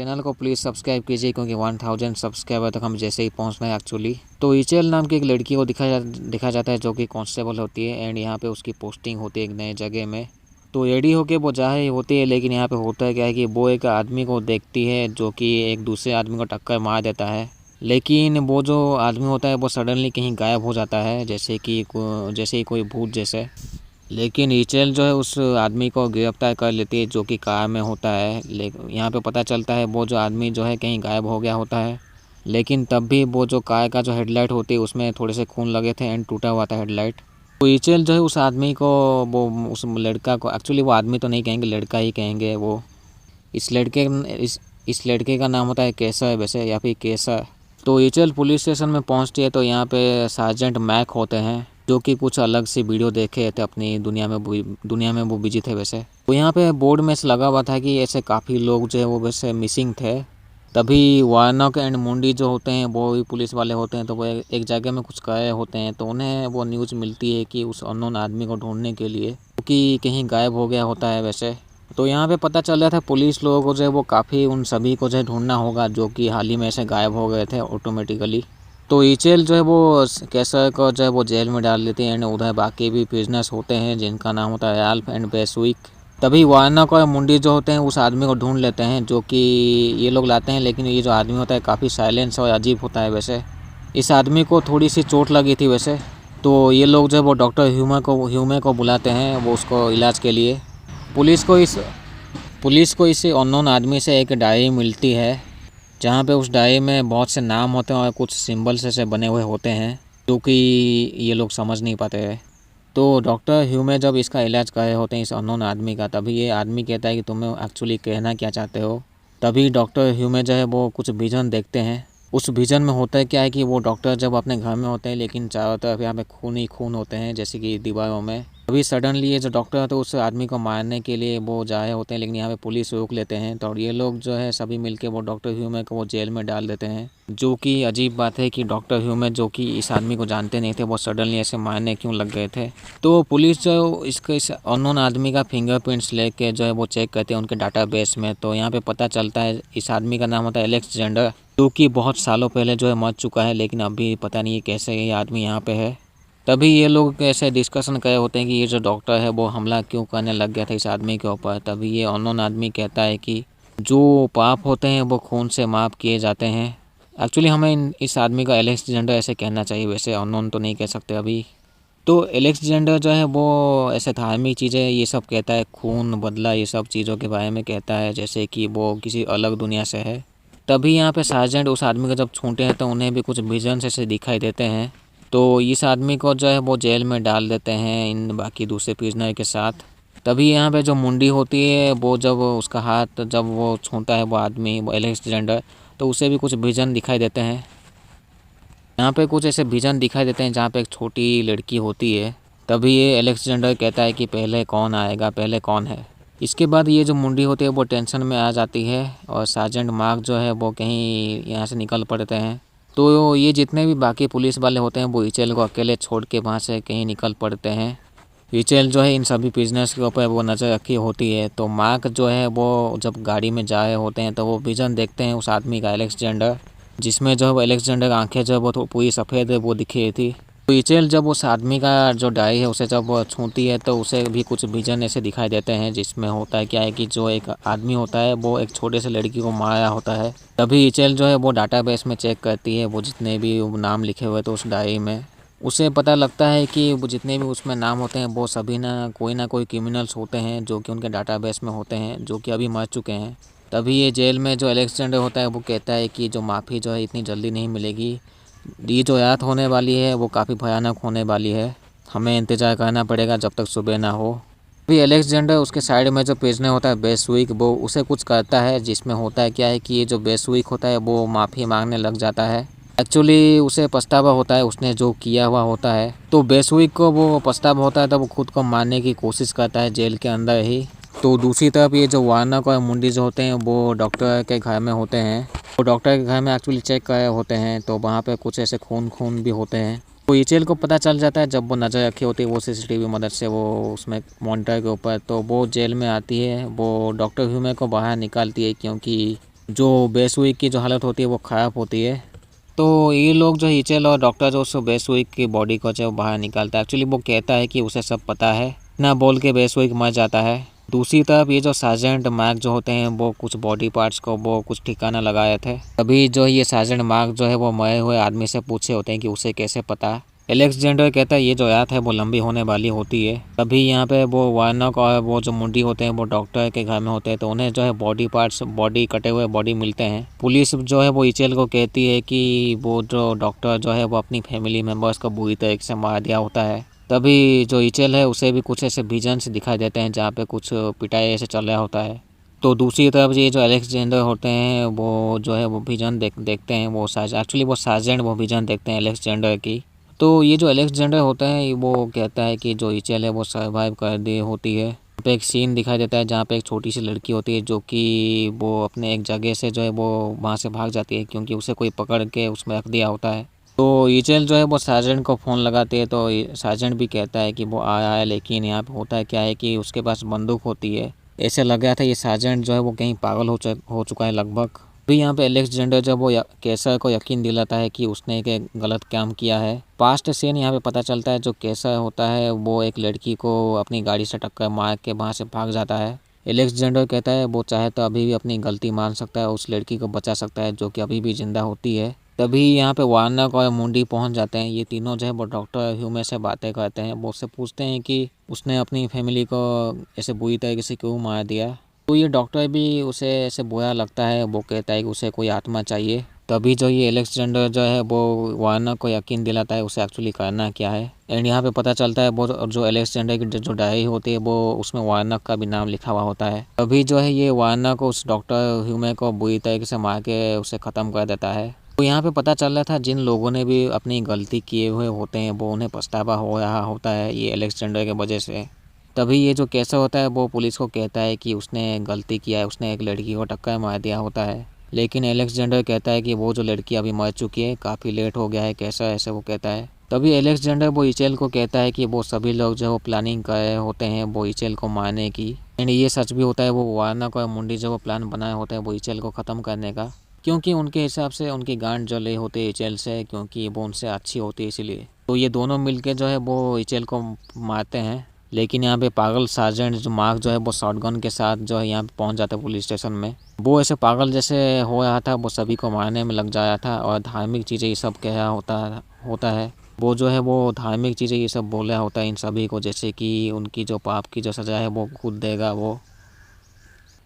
Channel को please subscribe कीजिए क्योंकि 1000 सब्सक्राइबर तक हम जैसे ही पहुंचना है एक्चुअली। तो ईचेल नाम की एक लड़की को दिखा जाता है जो कि कांस्टेबल होती है एंड यहाँ पे उसकी पोस्टिंग होती है एक नए जगह में। तो रेडी होके वो जाहिर होती है, लेकिन यहाँ पे होता है क्या है कि वो एक आदमी को देखती है जो कि एक दूसरे आदमी को टक्कर मार देता है। लेकिन वो जो आदमी होता है वो सडनली कहीं गायब हो जाता है, जैसे ही कोई भूत जैसे। लेकिन ईचेल जो है उस आदमी को गिरफ्तार कर लेती है जो कि कार में होता है। लेकिन यहाँ पे पता चलता है वो जो आदमी जो है कहीं गायब हो गया होता है। लेकिन तब भी वो जो कार का जो हेडलाइट होती है उसमें थोड़े से खून लगे थे एंड टूटा हुआ था हेडलाइट। तो ईचेल जो है उस आदमी को, वो उस लड़का को, एक्चुअली वो आदमी तो नहीं कहेंगे, लड़का ही कहेंगे वो। इस लड़के का नाम होता है केसर वैसे, या फिर केसर। तो ईचेल पुलिस स्टेशन में पहुंचती है तो यहाँ पे सार्जेंट मैक होते हैं जो कि कुछ अलग सी वीडियो देखे थे अपनी दुनिया में वो बिजी थे वैसे। तो यहाँ पे बोर्ड में से लगा हुआ था कि ऐसे काफ़ी लोग जो है वो वैसे मिसिंग थे। तभी वार्नक एंड मुंडी जो होते हैं वो भी पुलिस वाले होते हैं, तो वो एक जगह में कुछ कर रहे होते हैं। तो उन्हें वो न्यूज़ मिलती है कि उस अननोन आदमी को ढूंढने के लिए, क्योंकि कहीं गायब हो गया होता है वैसे। तो यहाँ पे पता चल रहा था पुलिस लोगों को जो है वो काफ़ी उन सभी को जो है ढूंढना होगा जो कि हाल ही में ऐसे गायब हो गए थे ऑटोमेटिकली। तो ईचेल जो है वो कैसर को जो है वो जेल में डाल देती है एंड उधर बाकी भी प्रिजनर्स होते हैं जिनका नाम होता है राल्फ एंड बेसविक। तभी वार्नक और मुंडी जो होते हैं उस आदमी को ढूंढ लेते हैं जो कि ये लोग लाते हैं। लेकिन ये जो आदमी होता है काफ़ी साइलेंस और अजीब होता है वैसे। इस आदमी को थोड़ी सी चोट लगी थी वैसे। तो ये लोग जो है वो डॉक्टर ह्यूमे को बुलाते हैं वो उसको इलाज के लिए। पुलिस को इस अननोन आदमी से एक डायरी मिलती है जहाँ पे उस डायरी में बहुत से नाम होते हैं और कुछ सिंबल्स से बने हुए होते हैं जो कि ये लोग समझ नहीं पाते हैं। तो डॉक्टर ह्यूमे जब इसका इलाज कर रहे होते हैं इस अननोन आदमी का, तभी ये आदमी कहता है कि तुम्हें एक्चुअली कहना क्या चाहते हो। तभी डॉक्टर ह्यूमे जो है वो कुछ विजन देखते हैं। उस विजन में होता है क्या है कि वो डॉक्टर जब अपने घर में होते हैं लेकिन चारों तरफ यहाँ पे खून ही खून होते हैं जैसे कि दीवारों में। अभी सडनली ये जो डॉक्टर है तो उस आदमी को मारने के लिए वो जा रहे होते हैं, लेकिन यहाँ पे पुलिस रोक लेते हैं। तो ये लोग जो है सभी मिलके वो डॉक्टर ह्यूमे को वो जेल में डाल देते हैं। जो कि अजीब बात है कि डॉक्टर ह्यूमे जो कि इस आदमी को जानते नहीं थे वो सडनली ऐसे मारने क्यों लग गए थे। तो पुलिस जो इस अननोन आदमी का फिंगरप्रिंट्स लेके जो है वो चेक करते हैं उनके डाटाबेस में। तो यहाँ पे पता चलता है इस आदमी का नाम होता है अलेक्जेंडर, जो कि बहुत सालों पहले जो है मर चुका है, लेकिन अभी पता नहीं कैसे ये आदमी यहाँ पे है। तभी ये लोग ऐसे डिस्कशन कर रहे होते हैं कि ये जो डॉक्टर है वो हमला क्यों करने लग गया था इस आदमी के ऊपर। तभी ये अननोन आदमी कहता है कि जो पाप होते हैं वो खून से माफ़ किए जाते हैं। एक्चुअली हमें इस आदमी का अलेक्जेंडर ऐसे कहना चाहिए, वैसे अननोन तो नहीं कह सकते अभी। तो अलेक्जेंडर जो है वो ऐसे धार्मिक चीज़ें ये सब कहता है, खून बदला ये सब चीज़ों के बारे में कहता है जैसे कि वो किसी अलग दुनिया से है। तभी यहाँ पे सार्जेंट उस आदमी को जब छूटे हैं तो उन्हें भी कुछ विजन ऐसे दिखाई देते हैं। तो इस आदमी को जो है वो जेल में डाल देते हैं इन बाकी दूसरे प्रिजनर के साथ। तभी यहाँ पे जो मुंडी होती है वो जब उसका हाथ जब वो छूता है वो आदमी वो अलेक्जेंडर, तो उसे भी कुछ विजन दिखाई देते हैं। यहाँ पे कुछ ऐसे विजन दिखाई देते हैं जहाँ पे एक छोटी लड़की होती है। तभी ये अलेक्जेंडर कहता है कि पहले कौन आएगा, पहले कौन है। इसके बाद ये जो मुंडी होती है वो टेंशन में आ जाती है और सार्जेंट मार्क जो है वो कहीं यहाँ से निकल पड़ते हैं। तो ये जितने भी बाकी पुलिस वाले होते हैं वो ईचेल को अकेले छोड़ के वहाँ से कहीं निकल पड़ते हैं। ईचेल जो है इन सभी बिजनेस के ऊपर वो नज़र रखी होती है। तो मार्क जो है वो जब गाड़ी में जा रहे होते हैं तो वो विजन देखते हैं उस आदमी का अलेक्जेंडर, जिसमें जो है वो अलेक्जेंडर की आँखें जो है वो तो पूरी सफ़ेद वो दिखी थी। तो ईचेल जब उस आदमी का जो डायरी है उसे जब छूती है तो उसे भी कुछ विजन ऐसे दिखाई देते हैं जिसमें होता है क्या है कि जो एक आदमी होता है वो एक छोटे से लड़की को मारा होता है। तभी ईचेल जो है वो डाटाबेस में चेक करती है वो जितने भी नाम लिखे हुए थे उस डायरी में। उसे पता लगता है कि वो जितने भी उसमें नाम होते हैं वो सभी ना कोई क्रिमिनल्स होते हैं जो कि उनके डाटाबेस में होते हैं जो कि अभी मर चुके हैं। तभी ये जेल में जो अलेक्जेंडर होता है वो कहता है कि जो माफ़ी जो है इतनी जल्दी नहीं मिलेगी, ये जो रात होने वाली है वो काफ़ी भयानक होने वाली है, हमें इंतज़ार करना पड़ेगा जब तक सुबह ना हो। अभी अलेक्जेंडर उसके साइड में जो प्रिजनर होता है बेसविक, वो उसे कुछ करता है जिसमें होता है क्या है कि ये जो बेसविक होता है वो माफ़ी मांगने लग जाता है। एक्चुअली उसे पछतावा होता है उसने जो किया हुआ होता है। तो बेसविक को वो पछतावा होता है तो वो खुद को मारने की कोशिश करता है जेल के अंदर ही। तो दूसरी तरफ ये जो वार्नक और मुंडी जो होते हैं वो डॉक्टर के घर में होते हैं। वो डॉक्टर के घर में एक्चुअली चेक कर रहे होते हैं तो वहाँ पे कुछ ऐसे खून भी होते हैं। तो ईचेल को पता चल जाता है जब वो नज़र रखी होती है वो सीसीटीवी मदद से वो उसमें मॉनिटर के ऊपर। तो वो जेल में आती है, वो डॉक्टर ह्यूमे को बाहर निकालती है क्योंकि जो बेसुई की जो हालत होती है वो ख़राब होती है। तो ये लोग जो इचेल और डॉक्टर जो उस बेसुई की बॉडी को जो बाहर निकालता है, एक्चुअली वो कहता है कि उसे सब पता है ना बोल के बेसुई मर जाता है। दूसरी तरफ ये जो सार्जेंट मार्क जो होते हैं वो कुछ बॉडी पार्ट्स को वो कुछ ठिकाना लगाए थे। तभी जो ये सार्जेंट मार्क जो है वो मरे हुए आदमी से पूछे होते हैं कि उसे कैसे पता। एलेक्जेंडर कहता है ये जो रात है वो लंबी होने वाली होती है। तभी यहाँ पे वो वार्नक और वो जो मुंडी होते हैं वो डॉक्टर के घर में होते हैं, तो उन्हें जो है बॉडी पार्ट्स, बॉडी कटे हुए बॉडी मिलते हैं। पुलिस जो है वो इचेल को कहती है कि वो जो डॉक्टर जो है वो अपनी फैमिली मेम्बर्स को बुरी तरीके से मार दिया होता है। तभी जो इचेल है उसे भी कुछ ऐसे विजन्स दिखाई देते हैं जहाँ पे कुछ पिटाई ऐसे चल रहा होता है। तो दूसरी तरफ ये जो एलेक्जेंडर होते हैं वो जो है वो विजन देखते हैं, वो एक्चुअली वो सार्जेंट वो विजन देखते हैं एलेक्जेंडर की। तो ये जो एलेक्जेंडर होता है वो कहता है कि जो इचेल है वो सर्वाइव कर दी होती है। यहाँ पे एक सीन दिखाई देता है जहाँ पे एक छोटी सी लड़की होती है जो कि वो अपने एक जगह से जो है वो वहाँ से भाग जाती है क्योंकि उसे कोई पकड़ के उसमें रख दिया होता है। तो इचेल जो है वो सार्जेंट को फ़ोन लगाते हैं, तो सार्जेंट भी कहता है कि वो आया है, लेकिन यहाँ पे होता है क्या है कि उसके पास बंदूक होती है। ऐसे लग रहा था ये सार्जेंट जो है वो कहीं पागल हो चुका है लगभग। भी यहाँ पे एलेक्जेंडर जब वो केसर को यकीन दिलाता है कि उसने एक गलत काम किया है। पास्ट सीन यहाँ पे पता चलता है जो केसर होता है वो एक लड़की को अपनी गाड़ी से टक्कर मार के वहाँ से भाग जाता है। एलेक्जेंडर कहता है वो चाहे तो अभी भी अपनी गलती मान सकता है, उस लड़की को बचा सकता है जो कि अभी भी जिंदा होती है। तभी यहाँ पे वार्नक और मुंडी पहुँच जाते हैं। ये तीनों जो है वो डॉक्टर ह्यूमे से बातें करते हैं। वो उससे पूछते हैं कि उसने अपनी फैमिली को ऐसे बुरी तरीके से क्यों मार दिया। तो ये डॉक्टर भी उसे ऐसे बुरा लगता है, वो कहता है कि उसे कोई आत्मा चाहिए। तभी जो ये एलेक्जेंडर जो है वो वार्नर को यकीन दिलाता है उसे एक्चुअली करना क्या है। एंड यहाँ पे पता चलता है वो जो एलेक्जेंडर की जो डायरी होती है वो उसमें वार्नर का भी नाम लिखा हुआ होता है। तभी जो है ये वार्नर को उस डॉक्टर ह्यूमे को बुरी तरीके से मार के उसे ख़त्म कर देता है। तो यहाँ पे पता चल रहा था जिन लोगों ने भी अपनी गलती किए हुए होते हैं वो उन्हें पछतावा हो रहा होता है ये एलेक्जेंडर के वजह से। तभी ये जो कैसा होता है वो पुलिस को कहता है कि उसने गलती किया है, उसने एक लड़की को टक्कर मार दिया होता है। लेकिन एलेक्जेंडर कहता है कि वो जो लड़की अभी मर चुकी है, काफ़ी लेट हो गया है, कैसा ऐसे वो कहता है। तभी एलेक्जेंडर वो इचेल को कहता है कि वो सभी लोग जो प्लानिंग कर रहे होते हैं वो इचेल को मारने की। एंड ये सच भी होता है, वो वार्नक और मुंडी जो वो प्लान बनाए होते हैं वो इचेल को ख़त्म करने का, क्योंकि उनके हिसाब से उनकी गांड जले होते हैं इचेल से, क्योंकि वो उनसे अच्छी होती है इसीलिए। तो ये दोनों मिलके जो है वो इचेल को मारते हैं। लेकिन यहाँ पे पागल सार्जेंट जो मार्क जो है वो शॉटगन के साथ जो है यहाँ पे पहुँच जाता है पुलिस स्टेशन में। वो ऐसे पागल जैसे हो रहा था, वो सभी को मारने में लग जाया था और धार्मिक चीज़ें ये सब कह रहा होता है। वो जो है वो धार्मिक चीज़ें ये सब बोल रहा होता है इन सभी को, जैसे कि उनकी जो पाप की जो सज़ा है वो खुद देगा वो।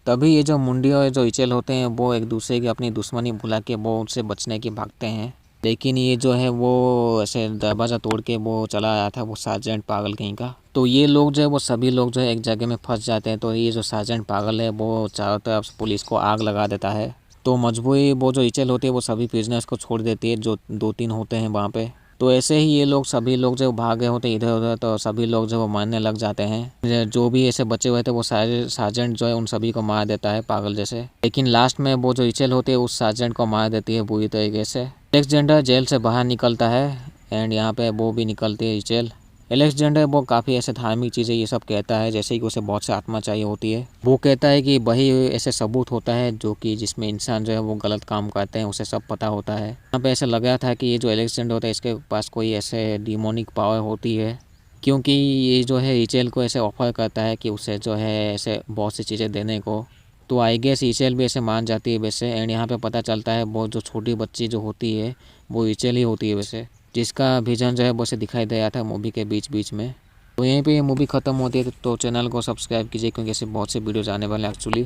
तभी ये जो मुंडी और जो इचेल होते हैं वो एक दूसरे की अपनी दुश्मनी भुला के वो उनसे बचने की भागते हैं। लेकिन ये जो है वो ऐसे दरवाज़ा तोड़ के वो चला आया था वो सार्जेंट पागल कहीं का। तो ये लोग जो है वो सभी लोग जो है एक जगह में फंस जाते हैं। तो ये जो सार्जेंट पागल है वो चारों तरफ पुलिस को आग लगा देता है। तो मजबूरी वो जो इचेल होती है वो सभी प्रिजनर्स को छोड़ देती है जो 2-3 होते हैं वहाँ पे। तो ऐसे ही ये लोग सभी लोग जो भागे होते इधर उधर, तो सभी लोग जो वो मरने लग जाते हैं। जो भी ऐसे बचे हुए थे वो सारे सार्जेंट जो है उन सभी को मार देता है पागल जैसे। लेकिन लास्ट में वो जो इचेल होती है उस सार्जेंट को मार देती है बुरी तरीके से। एलेक्जेंडर जेल से बाहर निकलता है एंड यहाँ पे वो भी निकलती है इचेल। एलेक्जेंडर वो काफ़ी ऐसे धार्मिक चीज़ें ये सब कहता है, जैसे कि उसे बहुत से आत्मा चाहिए होती है। वो कहता है कि वही ऐसे सबूत होता है जो कि जिसमें इंसान जो है वो गलत काम करते हैं उसे सब पता होता है। यहाँ पे ऐसा लग रहा था कि ये जो एलेक्जेंडर होता है इसके पास कोई ऐसे डिमोनिक पावर होती है, क्योंकि ये जो है इचेल को ऐसे ऑफर करता है कि उसे जो है ऐसे बहुत सी चीज़ें देने को। तो आई गेस इचेल भी ऐसे मान जाती है वैसे। एंड यहाँ पे पता चलता है वो जो छोटी बच्ची जो होती है वो इचेल ही होती है वैसे, जिसका विजन जो है वो से दिखाई दे रहा था मूवी के बीच बीच में। तो यहीं पे ये मूवी ख़त्म होती है। तो चैनल को सब्सक्राइब कीजिए क्योंकि ऐसे बहुत से वीडियोज़ आने वाले हैं एक्चुअली।